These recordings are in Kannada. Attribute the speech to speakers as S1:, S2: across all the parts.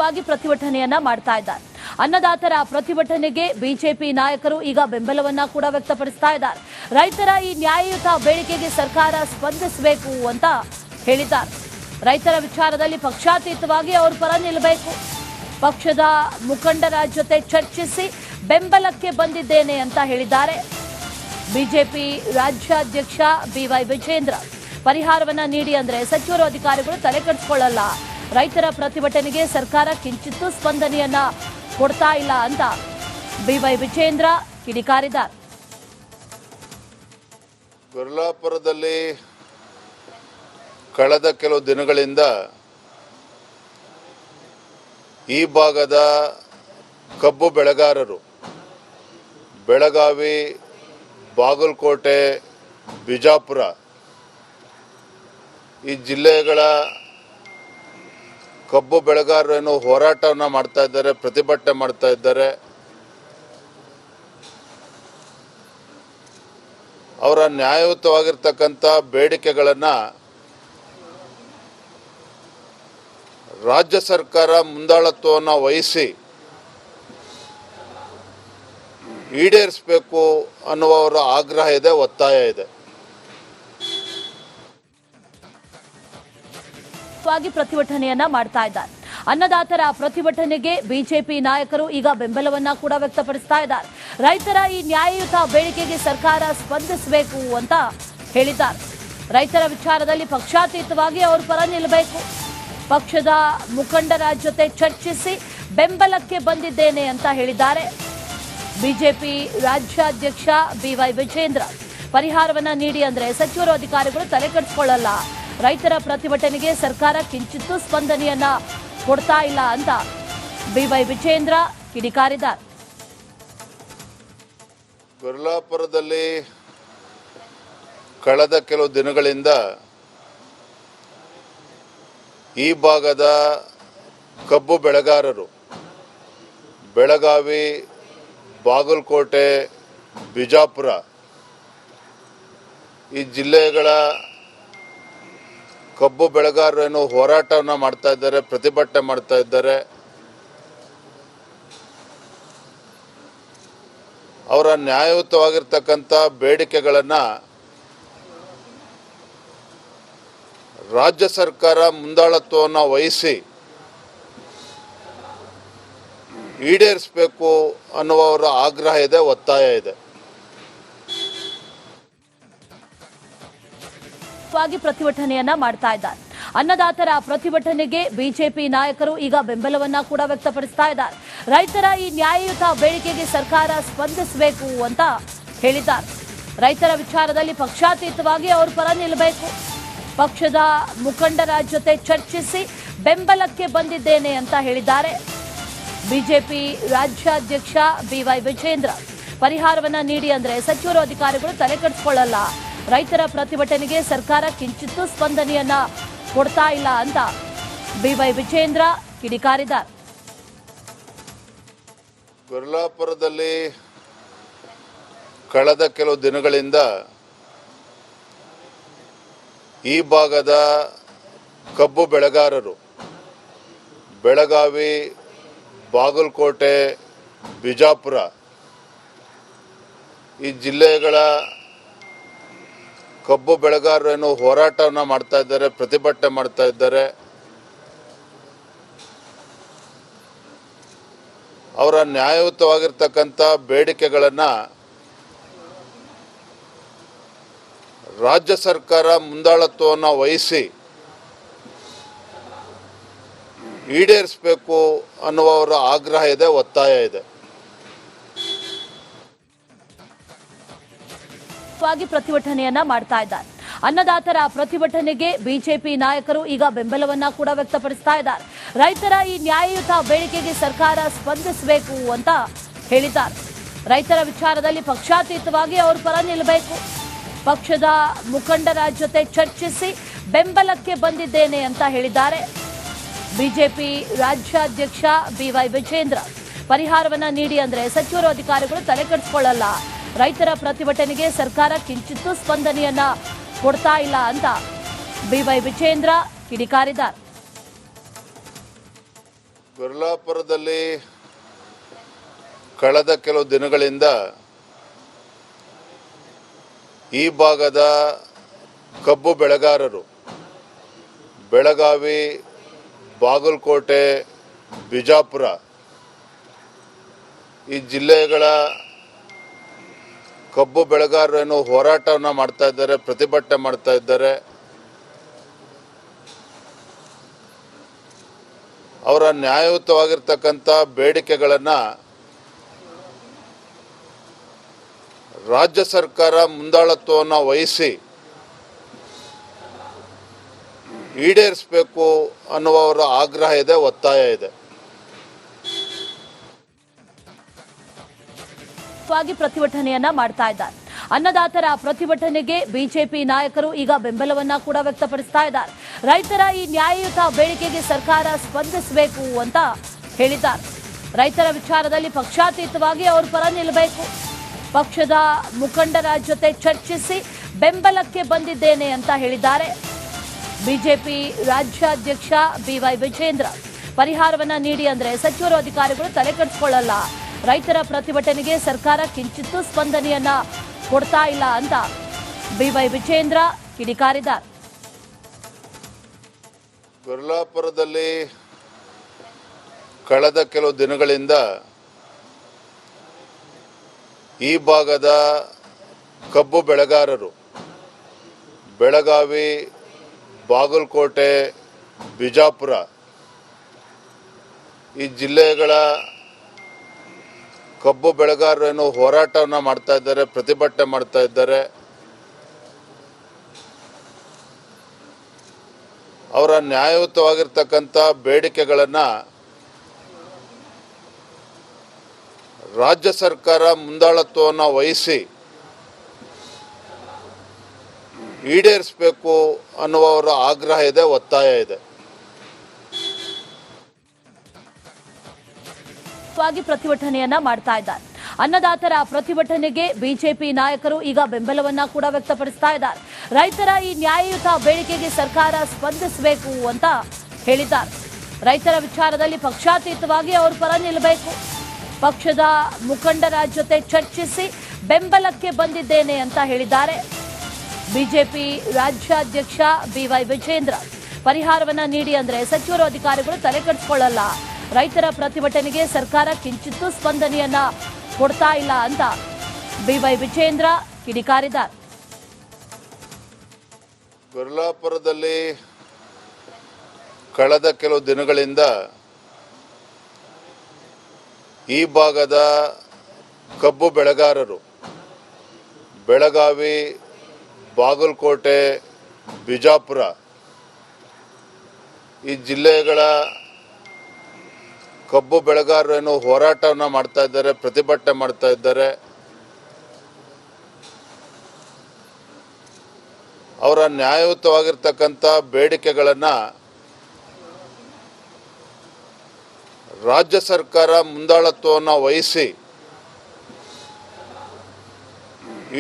S1: ವಿರುದ್ಧವಾಗಿ ಪ್ರತಿಭಟನೆಯನ್ನ ಮಾಡ್ತಾ ಇದ್ದಾರೆ. ಅನ್ನದಾತರ ಪ್ರತಿಭಟನೆಗೆ ಬಿಜೆಪಿ ನಾಯಕರು ಈಗ ಬೆಂಬಲವನ್ನ ಕೂಡ ವ್ಯಕ್ತಪಡಿಸ್ತಾ ಇದ್ದಾರೆ. ರೈತರ ಈ ನ್ಯಾಯಯುತ ಬೇಡಿಕೆಗೆ ಸರ್ಕಾರ ಸ್ಪಂದಿಸಬೇಕು ಅಂತ ಹೇಳಿದ್ದಾರೆ. ರೈತರ ವಿಚಾರದಲ್ಲಿ ಪಕ್ಷಾತೀತವಾಗಿ ಅವ್ರ ಪರ ನಿಲ್ಲಬೇಕು. ಪಕ್ಷದ ಮುಖಂಡರ ಜೊತೆ ಚರ್ಚಿಸಿ ಬೆಂಬಲಕ್ಕೆ ಬಂದಿದ್ದೇನೆ ಅಂತ ಹೇಳಿದ್ದಾರೆ. ಬಿಜೆಪಿ ರಾಜ್ಯಾಧ್ಯಕ್ಷ ಬಿವೈ ವಿಜೇಂದ್ರ ಪರಿಹಾರವನ್ನ ನೀಡಿ ಅಂದ್ರೆ ಸಚಿವರು ಅಧಿಕಾರಿಗಳು ತಲೆ ಕೆಡಿಸಿಕೊಳ್ಳಲ್ಲ. ರೈತರ ಪ್ರತಿಭಟನೆಗೆ ಸರ್ಕಾರ ಕಿಂಚಿತ್ತೂ ಸ್ಪಂದನೆಯನ್ನ ಕೊಡ್ತಾ ಇಲ್ಲ ಅಂತ ಬಿವೈ ವಿಜೇಂದ್ರ ಕಿಡಿಕಾರಿದ್ದಾರೆ.
S2: ಕೊಲ್ಲಾಪುರದಲ್ಲಿ ಕಳೆದ ಕೆಲವು ದಿನಗಳಿಂದ ಈ ಭಾಗದ ಕಬ್ಬು ಬೆಳೆಗಾರರು ಬೆಳಗಾವಿ, ಬಾಗಲಕೋಟೆ, ಬಿಜಾಪುರ ಈ ಜಿಲ್ಲೆಗಳ ಕಬ್ಬು ಬೆಳೆಗಾರರು ಹೋರಾಟವನ್ನು ಮಾಡ್ತಾ ಇದ್ದಾರೆ, ಪ್ರತಿಭಟನೆ ಮಾಡ್ತಾ ಇದ್ದಾರೆ. ಅವರ ನ್ಯಾಯಯುತವಾಗಿರ್ತಕ್ಕಂಥ ಬೇಡಿಕೆಗಳನ್ನು ರಾಜ್ಯ ಸರ್ಕಾರ ಮುಂದಾಳತ್ವವನ್ನು ವಹಿಸಿ ಈಡೇರಿಸಬೇಕು ಅನ್ನುವವರ ಆಗ್ರಹ ಇದೆ, ಒತ್ತಾಯ ಇದೆ.
S1: ಪ್ರತಿಭಟನೆಯನ್ನ ಮಾಡ್ತಾ ಇದ್ದಾರೆ. ಅನ್ನದಾತರ ಪ್ರತಿಭಟನೆಗೆ ಬಿಜೆಪಿ ನಾಯಕರು ಈಗ ಬೆಂಬಲವನ್ನ ಕೂಡ ವ್ಯಕ್ತಪಡಿಸ್ತಾ ಇದ್ದಾರೆ. ರೈತರ ಈ ನ್ಯಾಯಯುತ ಬೇಡಿಕೆಗೆ ಸರ್ಕಾರ ಸ್ಪಂದಿಸಬೇಕು ಅಂತ ಹೇಳಿದ್ದಾರೆ. ರೈತರ ವಿಚಾರದಲ್ಲಿ ಪಕ್ಷಾತೀತವಾಗಿ ಅವ್ರ ಪರ ನಿಲ್ಲಬೇಕು. ಪಕ್ಷದ ಮುಖಂಡರ ಜೊತೆ ಚರ್ಚಿಸಿ ಬೆಂಬಲಕ್ಕೆ ಬಂದಿದ್ದೇನೆ ಅಂತ ಹೇಳಿದ್ದಾರೆ. ಬಿಜೆಪಿ ರಾಜ್ಯಾಧ್ಯಕ್ಷ ಬಿವೈ ವಿಜೇಂದ್ರ ಪರಿಹಾರವನ್ನ ನೀಡಿ ಅಂದ್ರೆ ಸಚಿವರು ಅಧಿಕಾರಿಗಳು ತಲೆ ಕೆಡಿಸಿಕೊಳ್ಳಲ್ಲ. ರೈತರ ಪ್ರತಿಭಟನೆಗೆ ಸರ್ಕಾರ ಕಿಂಚಿತ್ತೂ ಸ್ಪಂದನೆಯನ್ನ ಕೊಡ್ತಾ ಇಲ್ಲ ಅಂತ ಬಿವೈ ವಿಜೇಂದ್ರ ಕಿಡಿಕಾರಿದ್ದಾರೆ.
S2: ಕೊಲ್ಲಾಪುರದಲ್ಲಿ ಕಳೆದ ಕೆಲವು ದಿನಗಳಿಂದ ಈ ಭಾಗದ ಕಬ್ಬು ಬೆಳೆಗಾರರು ಬೆಳಗಾವಿ, ಬಾಗಲಕೋಟೆ, ಬಿಜಾಪುರ ಈ ಜಿಲ್ಲೆಗಳ ಕಬ್ಬು ಬೆಳೆಗಾರರು ಹೋರಾಟವನ್ನು ಮಾಡ್ತಾ ಇದ್ದಾರೆ, ಪ್ರತಿಭಟನೆ ಮಾಡ್ತಾ ಇದ್ದಾರೆ. ಅವರ ನ್ಯಾಯಯುತವಾಗಿರ್ತಕ್ಕಂಥ ಬೇಡಿಕೆಗಳನ್ನು ರಾಜ್ಯ ಸರ್ಕಾರ ಮುಂದಾಳತ್ವವನ್ನು ವಹಿಸಿ ಈಡೇರಿಸಬೇಕು ಅನ್ನುವವರ ಆಗ್ರಹ ಇದೆ, ಒತ್ತಾಯ ಇದೆ.
S1: ಪ್ರತಿಭಟನೆಯನ್ನ ಮಾಡ್ತಾ ಇದ್ದಾರೆ. ಅನ್ನದಾತರ ಪ್ರತಿಭಟನೆಗೆ ಬಿಜೆಪಿ ನಾಯಕರು ಈಗ ಬೆಂಬಲವನ್ನ ಕೂಡ ವ್ಯಕ್ತಪಡಿಸ್ತಾ ಇದ್ದಾರೆ. ರೈತರ ಈ ನ್ಯಾಯಯುತ ಬೇಡಿಕೆಗೆ ಸರ್ಕಾರ ಸ್ಪಂದಿಸಬೇಕು ಅಂತ ಹೇಳಿದ್ದಾರೆ. ರೈತರ ವಿಚಾರದಲ್ಲಿ ಪಕ್ಷಾತೀತವಾಗಿ ಅವ್ರ ಪರ ನಿಲ್ಲಬೇಕು. ಪಕ್ಷದ ಮುಖಂಡರ ಜೊತೆ ಚರ್ಚಿಸಿ ಬೆಂಬಲಕ್ಕೆ ಬಂದಿದ್ದೇನೆ ಅಂತ ಹೇಳಿದ್ದಾರೆ. ಬಿಜೆಪಿ ರಾಜ್ಯಾಧ್ಯಕ್ಷ ಬಿವೈ ವಿಜೇಂದ್ರ ಪರಿಹಾರವನ್ನ ನೀಡಿ ಅಂದ್ರೆ ಸಚಿವರು ಅಧಿಕಾರಿಗಳು ತಲೆ ಕೆಡಿಸಿಕೊಳ್ಳಲ್ಲ. ರೈತರ ಪ್ರತಿಭಟನೆಗೆ ಸರ್ಕಾರ ಕಿಂಚಿತ್ತೂ ಸ್ಪಂದನೆಯನ್ನ ಕೊಡ್ತಾ ಇಲ್ಲ ಅಂತ ಬಿವೈ ವಿಜೇಂದ್ರ ಕಿಡಿಕಾರಿದ್ದಾರೆ.
S2: ಕೊಲ್ಲಾಪುರದಲ್ಲಿ ಕಳೆದ ಕೆಲವು ದಿನಗಳಿಂದ ಈ ಭಾಗದ ಕಬ್ಬು ಬೆಳೆಗಾರರು ಬೆಳಗಾವಿ, ಬಾಗಲಕೋಟೆ, ಬಿಜಾಪುರ ಈ ಜಿಲ್ಲೆಗಳ ಕಬ್ಬು ಬೆಳೆಗಾರರು ಹೋರಾಟವನ್ನು ಮಾಡ್ತಾ ಇದ್ದಾರೆ, ಪ್ರತಿಭಟನೆ ಮಾಡ್ತಾ ಇದ್ದಾರೆ. ಅವರ ನ್ಯಾಯಯುತವಾಗಿರ್ತಕ್ಕಂಥ ಬೇಡಿಕೆಗಳನ್ನು ರಾಜ್ಯ ಸರ್ಕಾರ ಮುಂದಾಳತ್ವವನ್ನು ವಹಿಸಿ ಈಡೇರಿಸಬೇಕು ಅನ್ನುವವರ ಆಗ್ರಹ ಇದೆ, ಒತ್ತಾಯ ಇದೆ.
S1: ಪ್ರತಿಭಟನೆಯನ್ನ ಮಾಡ್ತಾ ಇದ್ದಾರೆ. ಅನ್ನದಾತರ ಪ್ರತಿಭಟನೆಗೆ ಬಿಜೆಪಿ ನಾಯಕರು ಈಗ ಬೆಂಬಲವನ್ನ ಕೂಡ ವ್ಯಕ್ತಪಡಿಸ್ತಾ ಇದ್ದಾರೆ. ರೈತರ ಈ ನ್ಯಾಯಯುತ ಬೇಡಿಕೆಗೆ ಸರ್ಕಾರ ಸ್ಪಂದಿಸಬೇಕು ಅಂತ ಹೇಳಿದ್ದಾರೆ. ರೈತರ ವಿಚಾರದಲ್ಲಿ ಪಕ್ಷಾತೀತವಾಗಿ ಅವ್ರ ಪರ ನಿಲ್ಲಬೇಕು. ಪಕ್ಷದ ಮುಖಂಡರ ಜೊತೆ ಚರ್ಚಿಸಿ ಬೆಂಬಲಕ್ಕೆ ಬಂದಿದ್ದೇನೆ ಅಂತ ಹೇಳಿದ್ದಾರೆ. ಬಿಜೆಪಿ ರಾಜ್ಯಾಧ್ಯಕ್ಷ ಬಿವೈ ವಿಜೇಂದ್ರ ಪರಿಹಾರವನ್ನ ನೀಡಿ ಅಂದ್ರೆ ಸಚಿವರು ಅಧಿಕಾರಿಗಳು ತಲೆ ಕೆಡಿಸಿಕೊಳ್ಳಲ್ಲ. ರೈತರ ಪ್ರತಿಭಟನೆಗೆ ಸರ್ಕಾರ ಕಿಂಚಿತ್ತೂ ಸ್ಪಂದನೆಯನ್ನ ಕೊಡ್ತಾ ಇಲ್ಲ ಅಂತ ಬಿವೈ ವಿಜೇಂದ್ರ ಕಿಡಿಕಾರಿದ್ದಾರೆ.
S2: ಗುರ್ಲಾಪುರದಲ್ಲಿ ಕಳೆದ ಕೆಲವು ದಿನಗಳಿಂದ ಈ ಭಾಗದ ಕಬ್ಬು ಬೆಳೆಗಾರರು ಬೆಳಗಾವಿ, ಬಾಗಲಕೋಟೆ, ಬಿಜಾಪುರ ಈ ಜಿಲ್ಲೆಗಳ ಕಬ್ಬು ಬೆಳೆಗಾರರು ಹೋರಾಟವನ್ನು ಮಾಡ್ತಾ ಇದ್ದಾರೆ, ಪ್ರತಿಭಟನೆ ಮಾಡ್ತಾ ಇದ್ದಾರೆ. ಅವರ ನ್ಯಾಯಯುತವಾಗಿರ್ತಕ್ಕಂಥ ಬೇಡಿಕೆಗಳನ್ನು ರಾಜ್ಯ ಸರ್ಕಾರ ಮುಂದಾಳತ್ವವನ್ನು ವಹಿಸಿ ಈಡೇರಿಸಬೇಕು ಅನ್ನುವವರ ಆಗ್ರಹ ಇದೆ, ಒತ್ತಾಯ ಇದೆ.
S1: ಪ್ರತಿಭಟನೆಯನ್ನ ಮಾಡ್ತಾ ಇದ್ದಾರೆ. ಅನ್ನದಾತರ ಪ್ರತಿಭಟನೆಗೆ ಬಿಜೆಪಿ ನಾಯಕರು ಈಗ ಬೆಂಬಲವನ್ನ ಕೂಡ ವ್ಯಕ್ತಪಡಿಸ್ತಾ ಇದ್ದಾರೆ. ರೈತರ ಈ ನ್ಯಾಯಯುತ ಬೇಡಿಕೆಗೆ ಸರ್ಕಾರ ಸ್ಪಂದಿಸಬೇಕು ಅಂತ ಹೇಳಿದ್ದಾರೆ. ರೈತರ ವಿಚಾರದಲ್ಲಿ ಪಕ್ಷಾತೀತವಾಗಿ ಅವ್ರ ಪರ ನಿಲ್ಲಬೇಕು, ಪಕ್ಷದ ಮುಖಂಡರ ಜೊತೆ ಚರ್ಚಿಸಿ ಬೆಂಬಲಕ್ಕೆ ಬಂದಿದ್ದೇನೆ ಅಂತ ಹೇಳಿದ್ದಾರೆ. ಬಿಜೆಪಿ ರಾಜ್ಯಾಧ್ಯಕ್ಷ ಬಿವೈ ವಿಜೇಂದ್ರ ಪರಿಹಾರವನ್ನ ನೀಡಿ ಅಂದ್ರೆ ಸಚಿವರು ಅಧಿಕಾರಿಗಳು ತಲೆ ಕೆಡಿಸಿಕೊಳ್ಳಲ್ಲ, ರೈತರ ಪ್ರತಿಭಟನೆಗೆ ಸರ್ಕಾರ ಕಿಂಚಿತ್ತೂ ಸ್ಪಂದನೆಯನ್ನ ಕೊಡ್ತಾ ಇಲ್ಲ ಅಂತ ಬಿವೈ ವಿಜೇಂದ್ರ ಕಿಡಿಕಾರಿದ್ದಾರೆ.
S2: ಗುರ್ಲಾಪುರದಲ್ಲಿ ಕಳೆದ ಕೆಲವು ದಿನಗಳಿಂದ ಈ ಭಾಗದ ಕಬ್ಬು ಬೆಳೆಗಾರರು ಬೆಳಗಾವಿ, ಬಾಗಲಕೋಟೆ, ಬಿಜಾಪುರ ಈ ಜಿಲ್ಲೆಗಳ ಕಬ್ಬು ಬೆಳೆಗಾರರು ಹೋರಾಟವನ್ನು ಮಾಡ್ತಾ ಇದ್ದಾರೆ, ಪ್ರತಿಭಟನೆ ಮಾಡ್ತಾ ಇದ್ದಾರೆ. ಅವರ ನ್ಯಾಯಯುತವಾಗಿರ್ತಕ್ಕಂಥ ಬೇಡಿಕೆಗಳನ್ನು ರಾಜ್ಯ ಸರ್ಕಾರ ಮುಂದಾಳತ್ವವನ್ನು ವಹಿಸಿ ಈಡೇರಿಸಬೇಕು ಅನ್ನುವವರ ಆಗ್ರಹ ಇದೆ, ಒತ್ತಾಯ ಇದೆ.
S1: ಪ್ರತಿಭಟನೆಯನ್ನ ಮಾಡ್ತಾ ಇದ್ದಾರೆ. ಅನ್ನದಾತರ ಪ್ರತಿಭಟನೆಗೆ ಬಿಜೆಪಿ ನಾಯಕರು ಈಗ ಬೆಂಬಲವನ್ನ ಕೂಡ ವ್ಯಕ್ತಪಡಿಸ್ತಾ ಇದ್ದಾರೆ. ರೈತರ ಈ ನ್ಯಾಯಯುತ ಬೇಡಿಕೆಗೆ ಸರ್ಕಾರ ಸ್ಪಂದಿಸಬೇಕು ಅಂತ ಹೇಳಿದ್ದಾರೆ. ರೈತರ ವಿಚಾರದಲ್ಲಿ ಪಕ್ಷಾತೀತವಾಗಿ ಅವ್ರ ಪರ ನಿಲ್ಲಬೇಕು, ಪಕ್ಷದ ಮುಖಂಡರ ಜೊತೆ ಚರ್ಚಿಸಿ ಬೆಂಬಲಕ್ಕೆ ಬಂದಿದ್ದೇನೆ ಅಂತ ಹೇಳಿದ್ದಾರೆ. ಬಿಜೆಪಿ ರಾಜ್ಯಾಧ್ಯಕ್ಷ ಬಿವೈ ವಿಜೇಂದ್ರ ಪರಿಹಾರವನ್ನ ನೀಡಿ ಅಂದ್ರೆ ಸಚಿವರು ಅಧಿಕಾರಿಗಳು ತಲೆ ಕೆಡಿಸಿಕೊಳ್ಳಲ್ಲ, ರೈತರ ಪ್ರತಿಭಟನೆಗೆ ಸರ್ಕಾರ ಕಿಂಚಿತ್ತೂ ಸ್ಪಂದನೆಯನ್ನ ಕೊಡ್ತಾ ಇಲ್ಲ ಅಂತ ಬಿವೈ ವಿಜೇಂದ್ರ ಕಿಡಿಕಾರಿದ್ದಾರೆ.
S2: ಗುರ್ಲಾಪುರದಲ್ಲಿ ಕಳೆದ ಕೆಲವು ದಿನಗಳಿಂದ ಈ ಭಾಗದ ಕಬ್ಬು ಬೆಳೆಗಾರರು ಬೆಳಗಾವಿ, ಬಾಗಲಕೋಟೆ, ಬಿಜಾಪುರ ಈ ಜಿಲ್ಲೆಗಳ ಕಬ್ಬು ಬೆಳೆಗಾರರು ಹೋರಾಟವನ್ನು ಮಾಡ್ತಾ ಇದ್ದಾರೆ, ಪ್ರತಿಭಟನೆ ಮಾಡ್ತಾ ಇದ್ದಾರೆ. ಅವರ ನ್ಯಾಯಯುತವಾಗಿರ್ತಕ್ಕಂಥ ಬೇಡಿಕೆಗಳನ್ನು ರಾಜ್ಯ ಸರ್ಕಾರ ಮುಂದಾಳತ್ವವನ್ನು ವಹಿಸಿ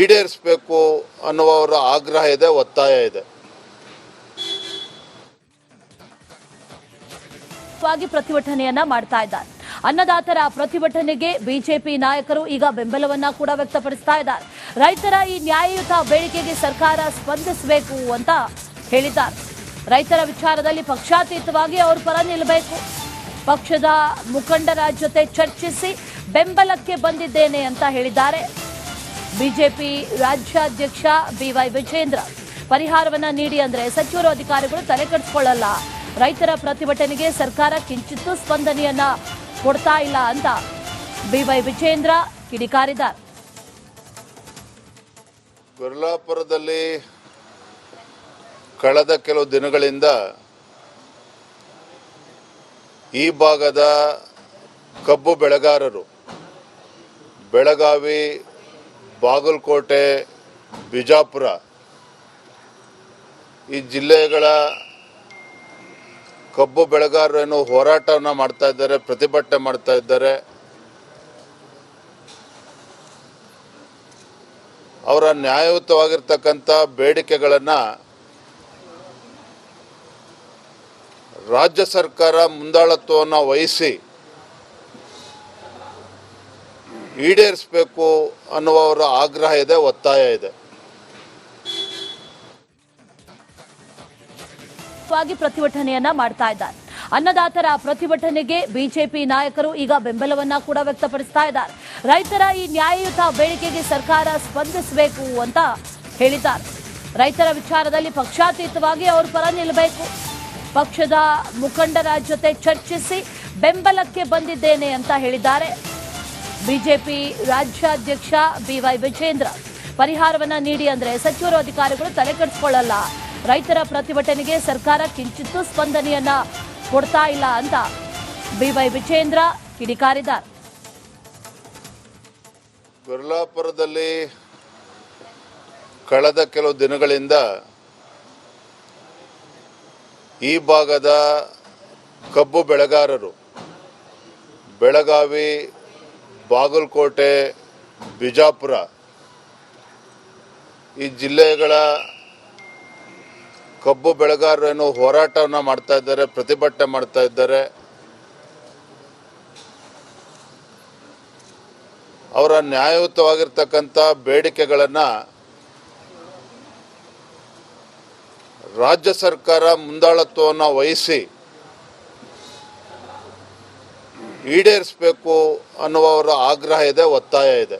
S2: ಈಡೇರಿಸಬೇಕು ಅನ್ನುವವರ ಆಗ್ರಹ ಇದೆ, ಒತ್ತಾಯ ಇದೆ.
S1: ಪ್ರತಿಭಟನೆಯನ್ನ ಮಾಡ್ತಾ ಇದ್ದಾರೆ. ಅನ್ನದಾತರ ಪ್ರತಿಭಟನೆಗೆ ಬಿಜೆಪಿ ನಾಯಕರು ಈಗ ಬೆಂಬಲವನ್ನ ಕೂಡ ವ್ಯಕ್ತಪಡಿಸ್ತಾ ಇದ್ದಾರೆ. ರೈತರ ಈ ನ್ಯಾಯಯುತ ಬೇಡಿಕೆಗೆ ಸರ್ಕಾರ ಸ್ಪಂದಿಸಬೇಕು ಅಂತ ಹೇಳಿದ್ದಾರೆ. ರೈತರ ವಿಚಾರದಲ್ಲಿ ಪಕ್ಷಾತೀತವಾಗಿ ಅವ್ರ ಪರ ನಿಲ್ಲಬೇಕು, ಪಕ್ಷದ ಮುಖಂಡರ ಜೊತೆ ಚರ್ಚಿಸಿ ಬೆಂಬಲಕ್ಕೆ ಬಂದಿದ್ದೇನೆ ಅಂತ ಹೇಳಿದ್ದಾರೆ. ಬಿಜೆಪಿ ರಾಜ್ಯಾಧ್ಯಕ್ಷ ಬಿವೈ ವಿಜೇಂದ್ರ ಪರಿಹಾರವನ್ನ ನೀಡಿ ಅಂದ್ರೆ ಸಚಿವರು ಅಧಿಕಾರಿಗಳು ತಲೆ ಕೆಡಿಸಿಕೊಳ್ಳಲ್ಲ, ರೈತರ ಪ್ರತಿಭಟನೆಗೆ ಸರ್ಕಾರ ಕಿಂಚಿತ್ತೂ ಸ್ಪಂದನೆಯನ್ನ ಕೊಡ್ತಾ ಇಲ್ಲ ಅಂತ ಬಿವೈ ವಿಜೇಂದ್ರ ಕಿಡಿಕಾರಿದ್ದಾರೆ.
S2: ಗುರ್ಲಾಪುರದಲ್ಲಿ ಕಳೆದ ಕೆಲವು ದಿನಗಳಿಂದ ಈ ಭಾಗದ ಕಬ್ಬು ಬೆಳೆಗಾರರು ಬೆಳಗಾವಿ, ಬಾಗಲಕೋಟೆ, ಬಿಜಾಪುರ ಈ ಜಿಲ್ಲೆಗಳ ಕಬ್ಬು ಬೆಳೆಗಾರರು ಹೋರಾಟವನ್ನು ಮಾಡ್ತಾ ಇದ್ದಾರೆ, ಪ್ರತಿಭಟನೆ ಮಾಡ್ತಾ ಇದ್ದಾರೆ. ಅವರ ನ್ಯಾಯಯುತವಾಗಿರ್ತಕ್ಕಂಥ ಬೇಡಿಕೆಗಳನ್ನು ರಾಜ್ಯ ಸರ್ಕಾರ ಮುಂದಾಳತ್ವವನ್ನು ವಹಿಸಿ ಈಡೇರಿಸಬೇಕು ಅನ್ನುವವರ ಆಗ್ರಹ ಇದೆ, ಒತ್ತಾಯ ಇದೆ.
S1: ಪ್ರತಿಭಟನೆಯನ್ನ ಮಾಡ್ತಾ ಇದ್ದಾರೆ. ಅನ್ನದಾತರ ಪ್ರತಿಭಟನೆಗೆ ಬಿಜೆಪಿ ನಾಯಕರು ಈಗ ಬೆಂಬಲವನ್ನ ಕೂಡ ವ್ಯಕ್ತಪಡಿಸ್ತಾ ಇದ್ದಾರೆ. ರೈತರ ಈ ನ್ಯಾಯಯುತ ಬೇಡಿಕೆಗೆ ಸರ್ಕಾರ ಸ್ಪಂದಿಸಬೇಕು ಅಂತ ಹೇಳಿದ್ದಾರೆ. ರೈತರ ವಿಚಾರದಲ್ಲಿ ಪಕ್ಷಾತೀತವಾಗಿ ಅವ್ರ ಪರ ನಿಲ್ಲಬೇಕು, ಪಕ್ಷದ ಮುಖಂಡರ ಜೊತೆ ಚರ್ಚಿಸಿ ಬೆಂಬಲಕ್ಕೆ ಬಂದಿದ್ದೇನೆ ಅಂತ ಹೇಳಿದ್ದಾರೆ. ಬಿಜೆಪಿ ರಾಜ್ಯಾಧ್ಯಕ್ಷ ಬಿವೈ ವಿಜೇಂದ್ರ ಪರಿಹಾರವನ್ನ ನೀಡಿ ಅಂದ್ರೆ ಸಚಿವರು ಅಧಿಕಾರಿಗಳು ತಲೆ ಕೆಡಿಸಿಕೊಳ್ಳಲ್ಲ, ರೈತರ ಪ್ರತಿಭಟನೆಗೆ ಸರ್ಕಾರ ಕಿಂಚಿತ್ತೂ ಸ್ಪಂದನೆಯನ್ನ ಕೊಡ್ತಾ ಇಲ್ಲ ಅಂತ ಬಿವೈ ವಿಜೇಂದ್ರ ಕಿಡಿಕಾರಿದ್ದಾರೆ.
S2: ಗುರ್ಲಾಪುರದಲ್ಲಿ ಕಳೆದ ಕೆಲವು ದಿನಗಳಿಂದ ಈ ಭಾಗದ ಕಬ್ಬು ಬೆಳೆಗಾರರು ಬೆಳಗಾವಿ, ಬಾಗಲಕೋಟೆ, ಬಿಜಾಪುರ ಈ ಜಿಲ್ಲೆಗಳ ಕಬ್ಬು ಬೆಳೆಗಾರರು ಹೋರಾಟವನ್ನು ಮಾಡ್ತಾ ಇದ್ದಾರೆ, ಪ್ರತಿಭಟನೆ ಮಾಡ್ತಾ ಇದ್ದಾರೆ. ಅವರ ನ್ಯಾಯಯುತವಾಗಿರ್ತಕ್ಕಂಥ ಬೇಡಿಕೆಗಳನ್ನು ರಾಜ್ಯ ಸರ್ಕಾರ ಮುಂದಾಳತ್ವವನ್ನು ವಹಿಸಿ ಈಡೇರಿಸಬೇಕು ಅನ್ನುವವರ ಆಗ್ರಹ ಇದೆ, ಒತ್ತಾಯ ಇದೆ.